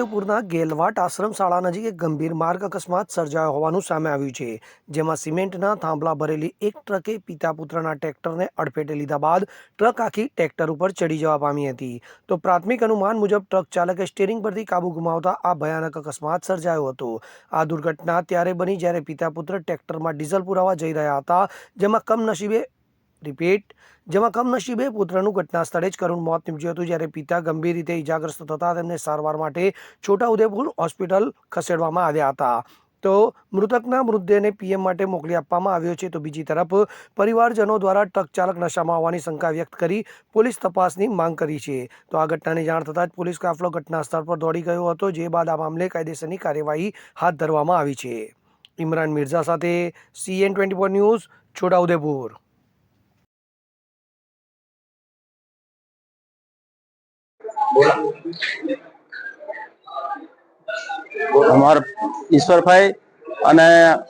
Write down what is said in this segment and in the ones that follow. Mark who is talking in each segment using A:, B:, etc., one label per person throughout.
A: છોટાઉદેપુરના ગેલવાટ આશ્રમ શાળા નજીક એક ગંભીર માર્ગ અકસ્માત સર્જાયો હોવાનું સામે આવ્યું છે, જેમાં સિમેન્ટના થાંભલા ભરેલી એક ટ્રકે પિતા પુત્રના ટ્રેક્ટરને અડફેટે લીધા બાદ ટ્રક આખી ટ્રેક્ટર ઉપર ચડી જવા પામી હતી. તો પ્રાથમિક અનુમાન મુજબ ટ્રક ચાલકે સ્ટીયરિંગ પરથી કાબુ ગુમાવતા આ ભયાનક અકસ્માત સર્જાયો હતો. આ દુર્ઘટના ત્યારે બની જ્યારે પિતા પુત્ર ટ્રેક્ટરમાં ડીઝલ પુરાવા જઈ રહ્યા હતા, જેમાં કમનસીબે પુત્રનું ઘટના સ્થળે જ કરુણ મોત નીપજ્યું હતું, જ્યારે પિતા ગંભીર રીતે ઇજાગ્રસ્ત થતા તેમને સારવાર માટે છોટાઉદેપુર હોસ્પિટલ ખસેડવામાં આવ્યા હતા. તો મૃતકના મૃતદેહને પીએમ માટે મોકલી આપવામાં આવ્યો છે. તો બીજી તરફ પરિવારજનો દ્વારા ટ્રક ચાલક નશામાં હોવાની શંકા વ્યક્ત કરી પોલીસ તપાસની માંગ કરી છે. તો આ ઘટનાની જાણ થતાં જ પોલીસ કાફલો ઘટના સ્થળ પર દોડી ગયો હતો, જે બાદ આ મામલે કાયદેસરની કાર્યવાહી હાથ ધરવામાં આવી છે. ઇમરાન મિર્ઝા સાથે CN24 ન્યૂઝ, છોટાઉદેપુર.
B: અમારા ઈશ્વરભાઈ અને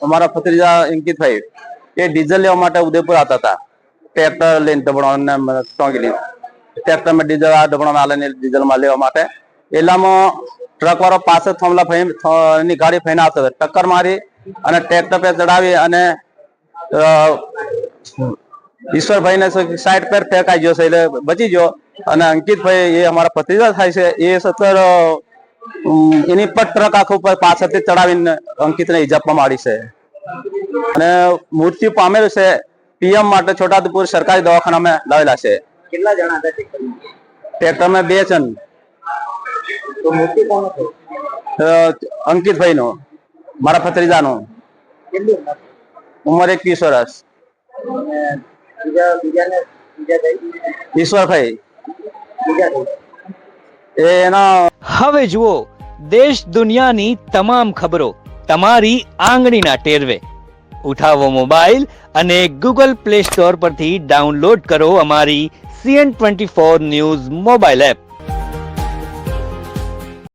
B: અમારા ભત્રીજા અંકિતભાઈ એ ડીઝલ લેવા માટે ઉદયપુર આવતા હતા. ટ્રેક્ટર લઈને ડબણો ટોંગી લઈને ટ્રેક્ટરમાં ડીઝલ આ ડબણો આલે ડીઝલમાં લેવા માટે એટલામાં ટ્રક વાળો પાસે થાંભલા એની ગાડી ફઈને આવતો હતો. ટક્કર મારી અને ટ્રેક્ટર પર ચડાવી અને ઈશ્વરભાઈને સાઈડ પર ફેંકાઈ ગયો છે, એટલે બચી ગયો. અને અંકિતભાઈ એ અમારા ભત્રીજા થાય છે, એ સત્તર એની પર ટ્રક આખું ઉપર પાછળથી ચડાવીને અંકિતને ઈજા મારી છે અને મૃત્યુ પામેલું છે. પીએમ માટે છોટાઉદેપુર સરકારી દવાખાનામાં લાવેલા છે.
C: કેટલા જણા હતા
B: ટ્રેક્ટરમાં 2 જણ.
C: તો મૃત્યુ કોણ હતું?
B: અંકિતભાઈ નો, મારા ભત્રીજાનો. ઉંમર 21 વર્ષ. ઈશ્વરભાઈ એના.
D: હવે જુઓ દેશ દુનિયાની તમામ ખબરો તમારી આંગળીના ટેરવે. ઉઠાવો મોબાઈલ અને ગૂગલ પ્લે સ્ટોર પરથી ડાઉનલોડ કરો અમારી CN24 ન્યૂઝ મોબાઈલ એપ.